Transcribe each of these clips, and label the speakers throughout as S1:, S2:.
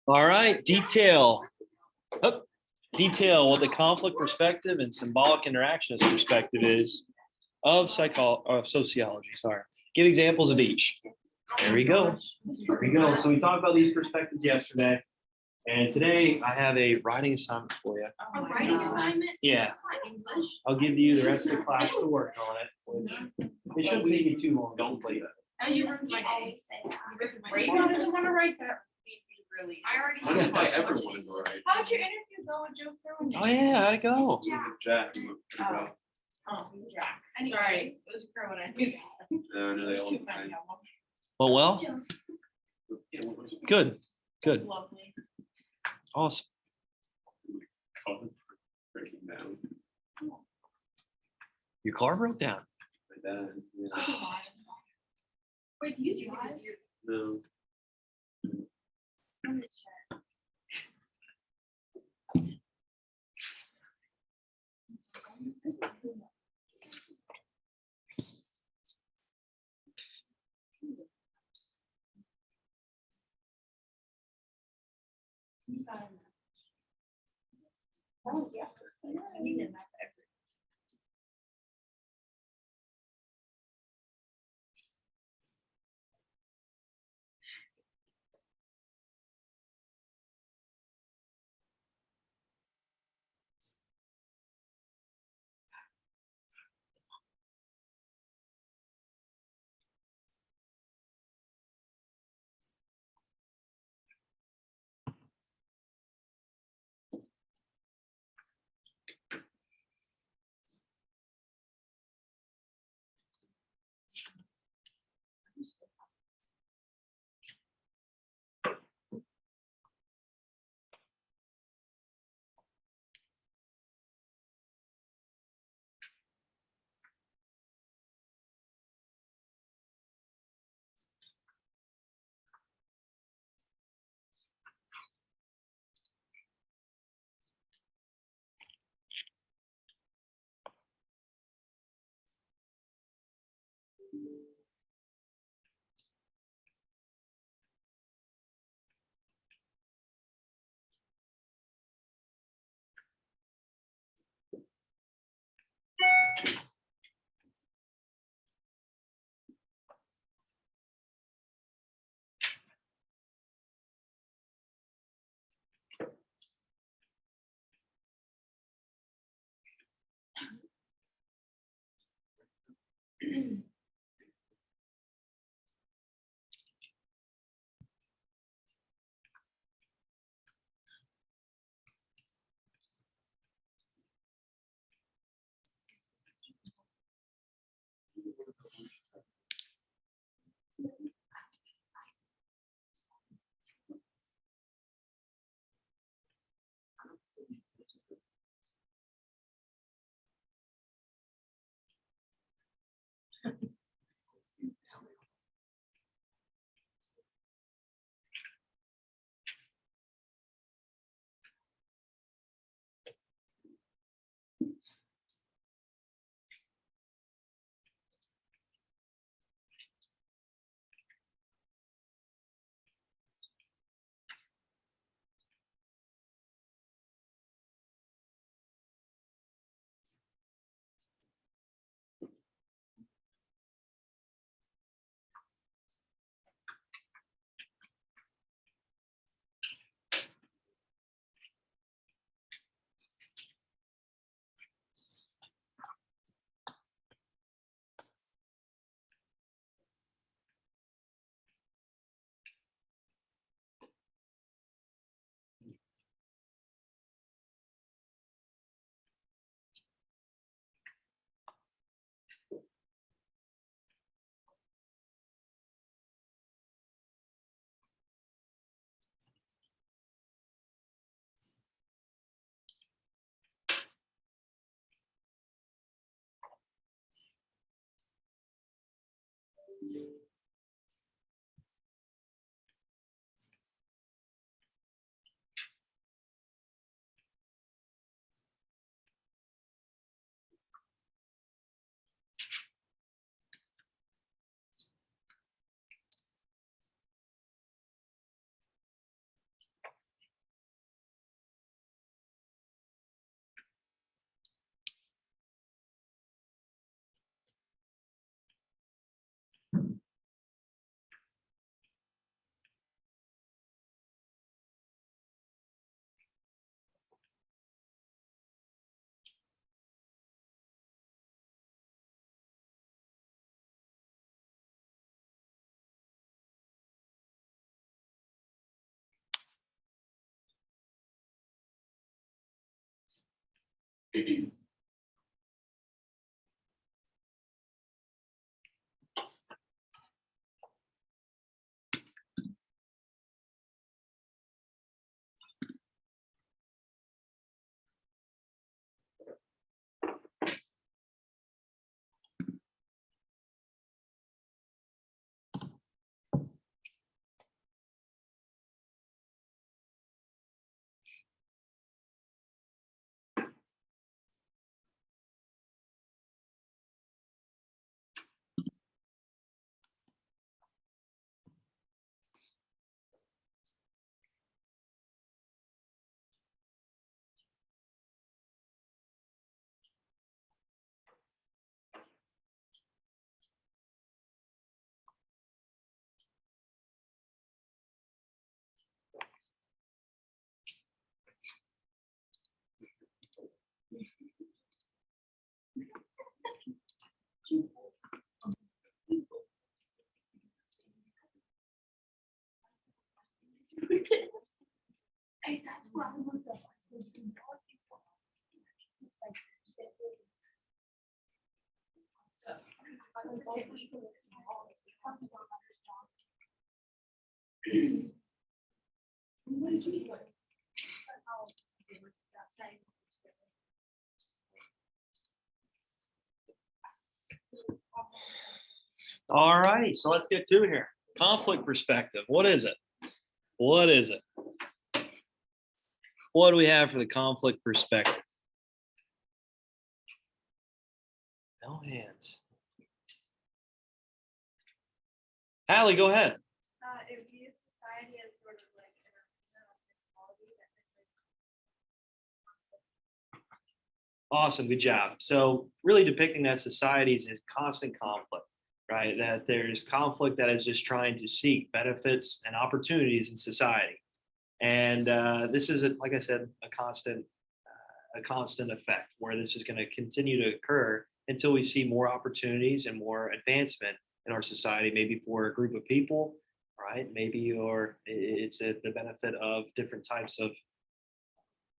S1: All right, detail what the conflict perspective and symbolic interactionist perspective is of sociology. Sorry. Give examples of each. There we go. There we go. So we talked about these perspectives yesterday, and today I have a writing assignment for you.
S2: A writing assignment?
S1: Yeah.
S2: That's not English.
S1: I'll give you the rest of the class to work on it, which it shouldn't take you too long. Don't play that.
S2: Oh, you ruined my day. You ruined my day.
S3: Raven doesn't want to write that. Really.
S2: I already
S4: I don't
S2: know.
S4: think I ever wanted to write.
S2: How'd your interview go with Joe Thurman?
S1: Oh yeah, how'd it go?
S4: Jack.
S2: Oh, Jack. Sorry, it was a girl when I knew that.
S4: No, they all.
S1: Oh well, good, good,
S2: Lovely.
S1: awesome.
S4: Breaking down.
S1: Your car broke down.
S4: My dad, yeah.
S2: Wait, do you drive?
S4: No.
S2: I'm gonna check. Oh, yes. I need a map every.
S1: All righty, so let's get to it here. Conflict perspective. What is it? What is it? What do we have for the conflict perspective? No hands. Allie, go ahead.
S2: It views society as sort of like an arena of equality that
S1: Awesome, good job. So really depicting that societies is constant conflict, right? That there's conflict that is just trying to seek benefits and opportunities in society. And this is, like I said, a constant effect where this is going to continue to occur until we see more opportunities and more advancement in our society, maybe for a group of people, right? Maybe or it's at the benefit of different types of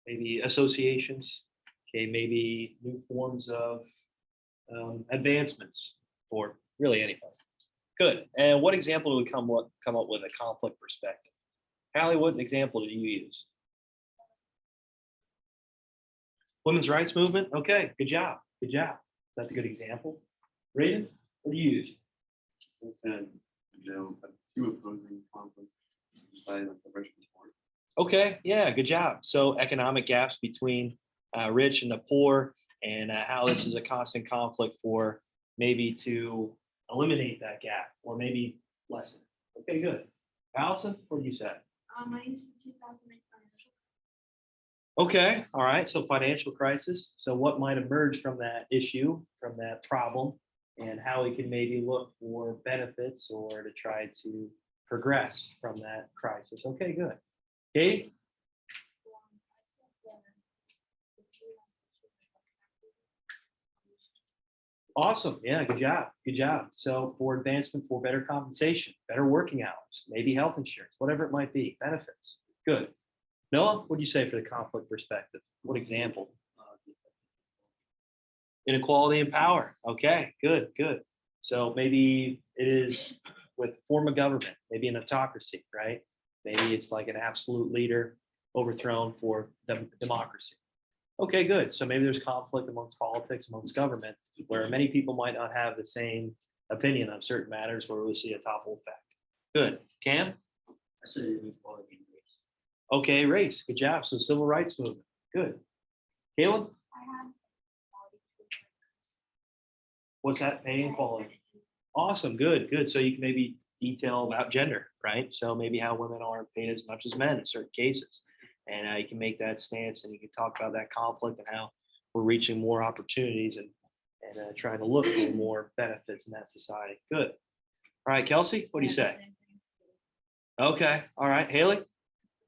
S1: maybe associations, okay, maybe new forms of advancements for really anybody. Good. And what example do we come up with a conflict perspective? Hallie, what example did you use? Women's rights movement. Okay, good job. Good job. That's a good example. Raiden, what do you use?
S4: I said, two opposing conflicts decided on the Russian support.
S1: Okay, yeah, good job. So economic gaps between rich and the poor, and how this is a constant conflict for maybe to eliminate that gap or maybe lessen it. Okay, good. Allison, what do you say?
S2: I used the 2008 financial.
S1: Okay, all right. So financial crisis. So what might emerge from that issue, from that problem, and how we can maybe look for benefits or to try to progress from that crisis. Okay, good. Katie? Awesome. Yeah, good job. Good job. So for advancement, for better compensation, better working hours, maybe health insurance, whatever it might be, benefits. Good. Noah, what do you say for the conflict perspective? What example? Inequality and power. Okay, good, good. So maybe it is with form of government, maybe an autocracy, right? Maybe it's like an absolute leader overthrown for democracy. Okay, good. So maybe there's conflict amongst politics, amongst government, where many people might not have the same opinion on certain matters where we see a topple effect. Good. Cam?
S4: I said inequality and race.
S1: Okay, race. Good job. So civil rights movement. Good. Caleb?
S2: I have
S1: What's that? Pay inequality. Awesome. Good. Good. So you can maybe detail about gender, right? So maybe how women aren't paid as much as men in certain cases. And you can make that stance and you can talk about that conflict and how we're reaching more opportunities and trying to look for more benefits in that society. Good. All right, Kelsey, what do you say? Okay. All right. Haley?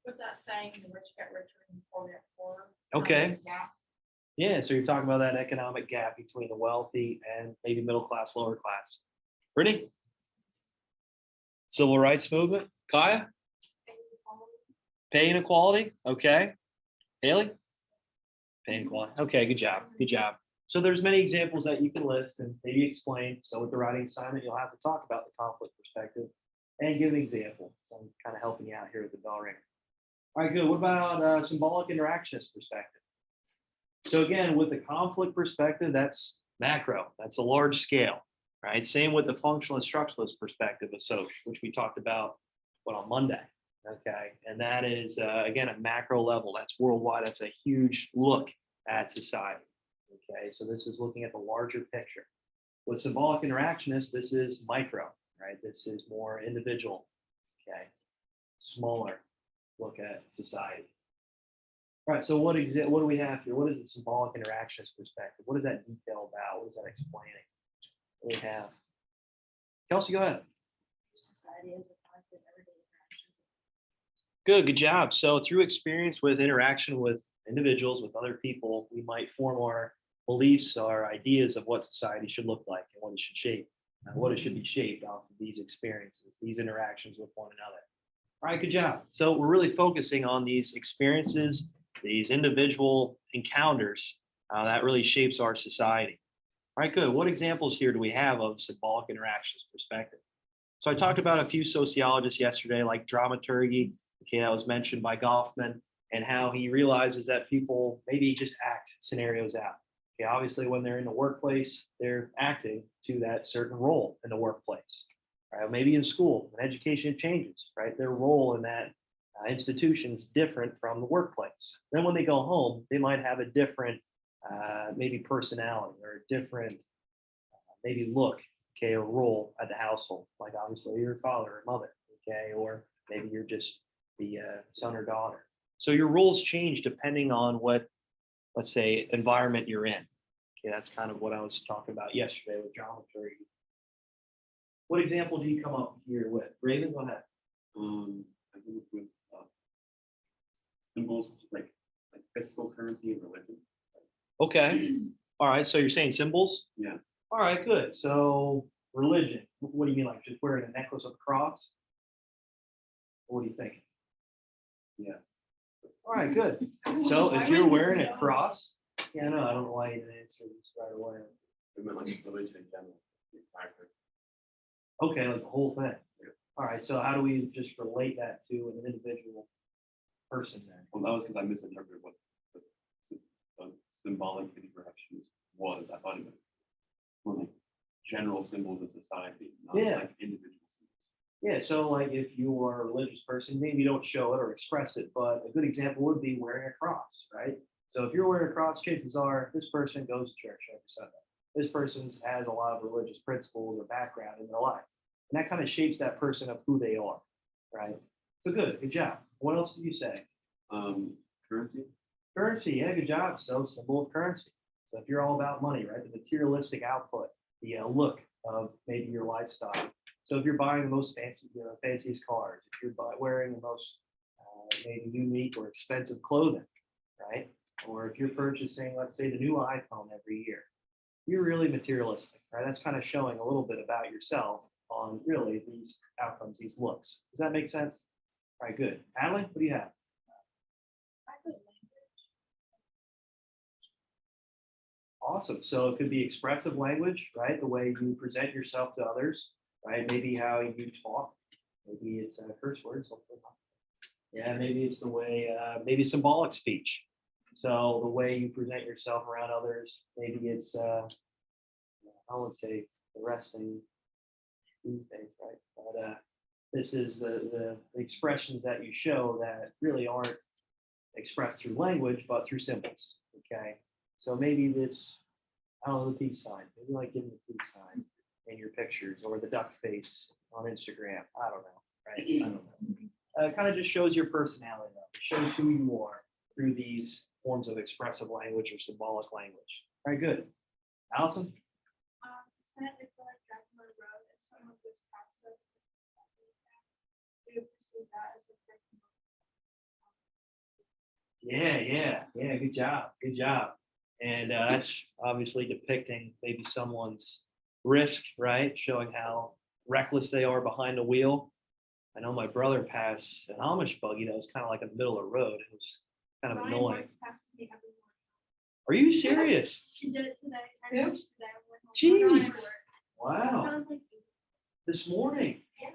S3: With that saying, the rich get richer and the poor get poorer.
S1: Okay.
S3: Yeah.
S1: Yeah. So you're talking about that economic gap between the wealthy and maybe middle class, lower class. Brittany? Civil rights movement. Kaya? Pay inequality. Okay. Haley? Pain quality. Okay, good job. Good job. So there's many examples that you can list and maybe explain. So with the writing assignment, you'll have to talk about the conflict perspective and give an example. So I'm kind of helping you out here with the bell ring. All right, good. What about symbolic interactionist perspective? So again, with the conflict perspective, that's macro. That's a large scale, right? Same with the functional and structuralist perspective of social, which we talked about on Monday. Okay, and that is again a macro level. That's worldwide. That's a huge look at society. Okay, so this is looking at the larger picture. With symbolic interactionists, this is micro, right? This is more individual. Okay, smaller look at society. All right, so what do we have here? What is the symbolic interactionist perspective? What does that detail about? What is that explaining? What do we have? Kelsey, go ahead.
S2: Society is a conflict of everyday interactions.
S1: Good job. So through experience with interaction with individuals, with other people, we might form our beliefs, our ideas of what society should look like and what it should shape, what it should be shaped off of these experiences, these interactions with one another. All right, good job. So we're really focusing on these experiences, these individual encounters that really shapes our society. All right, good. What examples here do we have of symbolic interactions perspective? So I talked about a few sociologists yesterday, like dramaturgy. Okay, that was mentioned by Goffman, and how he realizes that people maybe just act scenarios out. Okay, obviously, when they're in the workplace, they're acting to that certain role in the workplace. Right? Maybe in school, when education changes, right? Their role in that institution is different from the workplace. Then when they go home, they might have a different, maybe personality or a different, maybe look, okay, or role at the household. Like obviously, you're a father or mother, okay, or maybe you're just the son or daughter. So your roles change depending on what, let's say, environment you're in. Okay, that's kind of what I was talking about yesterday with dramaturgy. What example do you come up here with? Raven, go ahead.
S4: I think with symbols like physical currency and religion.
S1: Okay. All right. So you're saying symbols?
S4: Yeah.
S1: All right, good. So religion. What do you mean, like just wearing a necklace of a cross? What do you think?
S4: Yes.
S1: All right, good. So if you're wearing a cross, yeah, no, I don't know why you didn't answer this right away.
S4: I meant like religion in general. Factor.
S1: Okay, like the whole thing. All right, so how do we just relate that to an individual person then?
S4: Well, that was because I misinterpreted what the symbolic interactions was. I thought it was like general symbols of society, not
S1: Yeah.
S4: like individual symbols.
S1: Yeah, so like if you are a religious person, maybe you don't show it or express it, but a good example would be wearing a cross, right? So if you're wearing a cross, chances are this person goes to church every Sunday. This person has a lot of religious principles or background in their life. And that kind of shapes that person of who they are, right? So good job. What else did you say?
S4: Currency.
S1: Currency, yeah, good job. So symbol of currency. So if you're all about money, right, the materialistic output, the look of maybe your lifestyle. So if you're buying the most fancy, fanciest cars, if you're wearing the most maybe unique or expensive clothing, right? Or if you're purchasing, let's say, the new iPhone every year, you're really materialistic, right? That's kind of showing a little bit about yourself on really these outcomes, these looks. Does that make sense? All right, good. Adeline, what do you have? Awesome. So it could be expressive language, right? The way you present yourself to others, right? Maybe how you talk. Maybe it's curse words. Hopefully not. Yeah, maybe it's the way, maybe symbolic speech. So the way you present yourself around others, maybe it's, I won't say the resting things, right? But this is the expressions that you show that really aren't expressed through language, but through symbols. Okay. So maybe this, I don't know, the peace sign. Maybe like giving the peace sign in your pictures or the duck face on Instagram. I don't know, right? I don't know. It kind of just shows your personality. It shows who you are through these forms of expressive language or symbolic language. All right, good. Allison?
S3: Said if like driving on the road and someone goes past us, we would perceive that as a threat.
S1: Yeah. Good job. Good job. And that's obviously depicting maybe someone's risk, right? Showing how reckless they are behind the wheel. I know my brother passed an Amish buggy that was kind of like in the middle of the road. It was kind of
S3: Ryan
S1: annoying.
S3: walks past me every
S1: Are you serious?
S3: She did it today. I
S2: Who?
S3: know she did it. I went home.
S1: Jeez.
S3: That
S1: Wow.
S3: sounds like-
S1: This morning.
S3: Yeah.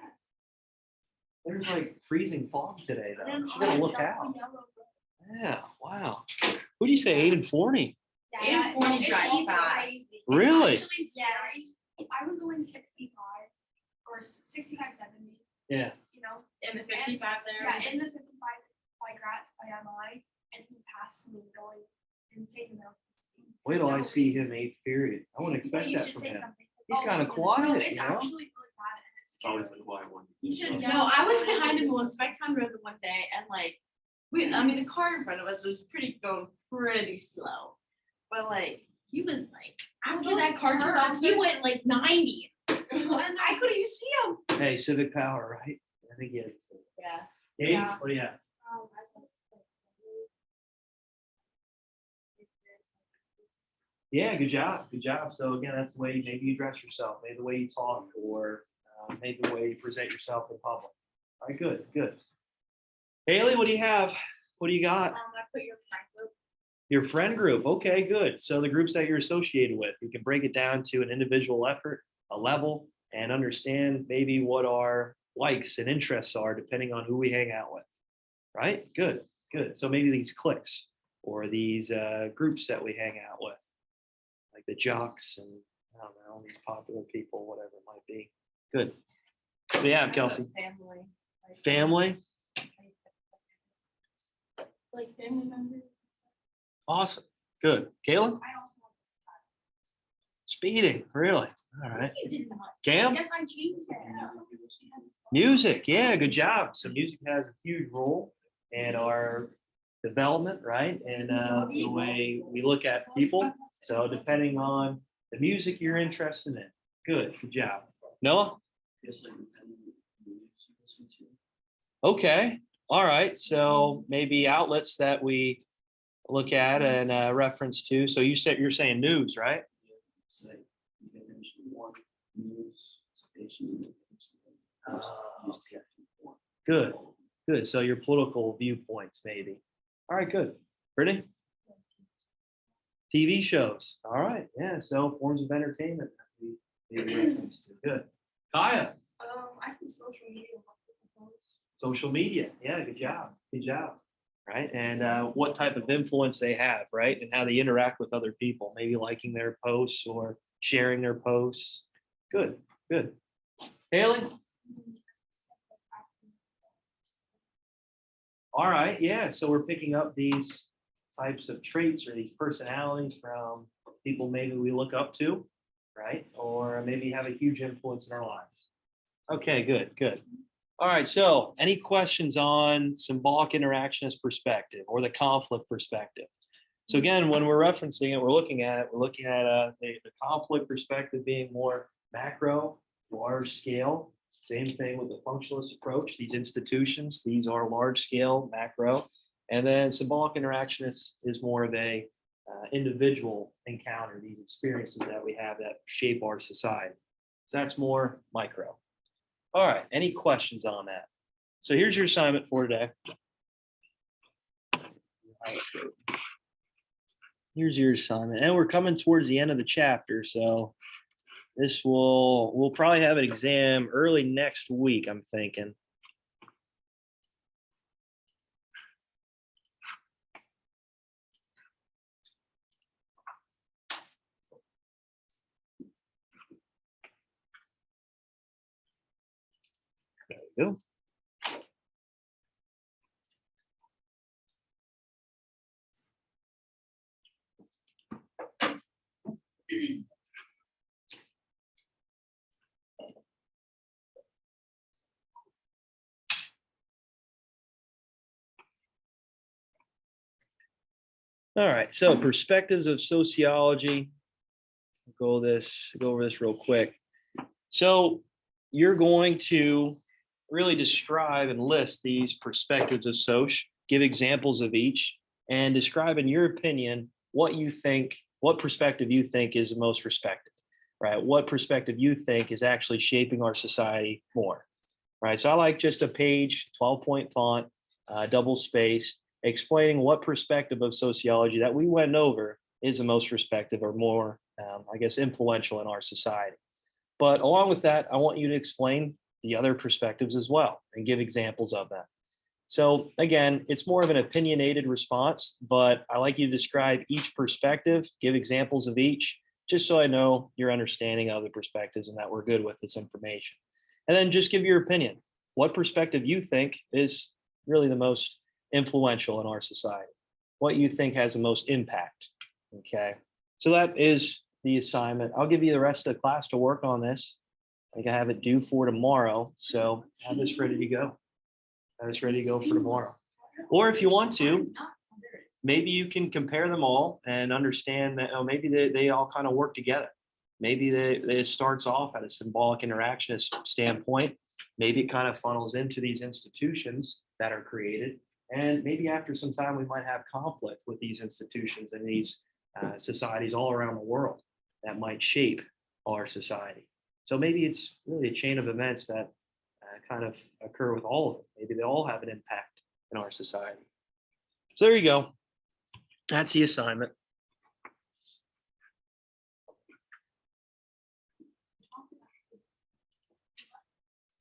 S1: There's like freezing fog today, though.
S3: Then
S1: She gotta
S3: all
S1: look
S3: stuff
S1: out.
S3: we yellow, but-
S1: Yeah, wow. Who'd you say, 8 and 40?
S3: Yeah,
S2: And
S3: it's
S2: 40
S3: it's
S2: drives
S3: also
S2: fast.
S3: crazy. It's
S1: Really?
S3: actually scary. I was going 65 or 65, 70,
S1: Yeah.
S3: you know?
S2: In the 55 there.
S3: Yeah, in the 55 by Gratz by MI, and he passed me going insane amounts.
S1: Wait till I see him 8th period. I wouldn't expect that from him. He's kinda
S3: No,
S1: quiet,
S3: it's
S1: you know?
S3: actually really bad and it's
S4: It's always
S3: scary.
S4: the quiet one.
S3: You should
S2: No, I was behind him on Spectrum Road the one day and like, the car in front of us was going pretty slow. But like, he was like, after
S3: those
S2: that car took off, he
S3: turns-
S2: went like 90.
S3: And
S2: I couldn't even see him.
S1: Hey, civic power, right? I think he has.
S2: Yeah.
S1: Eight?
S3: Yeah.
S1: What do you have? Yeah, good job, good job. So again, that's the way maybe you dress yourself, maybe the way you talk, or maybe the way you present yourself in public. All right, good, good. Haley, what do you have? What do you got?
S3: I put your friend group.
S1: Your friend group, okay, good. So the groups that you're associated with, you can break it down to an individual effort, a level, and understand maybe what our likes and interests are depending on who we hang out with. Right? Good, good. So maybe these cliques or these groups that we hang out with, like the jocks and I don't know, these popular people, whatever it might be. Good. What do you have, Kelsey?
S2: Family. Like,
S1: Family?
S3: Like family members.
S1: Awesome. Good. Caleb?
S3: I also
S1: Speeding, really? All right.
S3: you did not.
S1: Cam?
S3: Yes, I changed it.
S1: Music, yeah, good job. So music has a huge role in our development, right? And the way we look at people. So depending on the music you're interested in. Good job. Noah? Okay, all right. So maybe outlets that we look at and reference to. So you're saying news, right? Good, good. So your political viewpoints, maybe. All right, good. Brittany? TV shows. All right, yeah. So forms of entertainment. that we reference to. Good. Kaya?
S3: I see social media.
S1: Social media. Yeah, good job. Good job. Right. And what type of influence they have, right? And how they interact with other people, maybe liking their posts or sharing their posts. Good, good. Haley? All right, yeah. So we're picking up these types of traits or these personalities from people maybe we look up to, right? Or maybe have a huge influence in our lives. Okay, good, good. All right, so any questions on symbolic interactionist perspective or the conflict perspective? So again, when we're referencing it, we're looking at the conflict perspective being more macro, large scale. Same thing with the functionalist approach. These institutions, these are large scale, macro. And then symbolic interactionist is more of a individual encounter, these experiences that we have that shape our society. So that's more micro. All right, any questions on that? So here's your assignment for today. Here's your assignment, and we're coming towards the end of the chapter, so we'll probably have an exam early next week, I'm thinking. There we go. All right, so perspectives of sociology. Go over this real quick. So you're going to really describe and list these perspectives of Soc, give examples of each, and describe in your opinion what perspective you think is the most respected, right? What perspective you think is actually shaping our society more, right? So I like just a page, 12-point font, double spaced, explaining what perspective of sociology that we went over is the most respected or more, I guess, influential in our society. But along with that, I want you to explain the other perspectives as well and give examples of that. So again, it's more of an opinionated response, but I like you to describe each perspective, give examples of each, just so I know your understanding of the perspectives and that we're good with this information. And then just give your opinion. What perspective you think is really the most influential in our society? What you think has the most impact? Okay, so that is the assignment. I'll give you the rest of the class to work on this. I think I have it due for tomorrow, so have this ready to go. Have this ready to go for tomorrow. Or if you want to, maybe you can compare them all and understand that maybe they all kind of work together. Maybe it starts off at a symbolic interactionist standpoint. Maybe it kind of funnels into these institutions that are created. And maybe after some time, we might have conflict with these institutions and these societies all around the world that might shape our society. So maybe it's really a chain of events that kind of occur with all of them. Maybe they all have an impact in our society. So there you go. That's the assignment.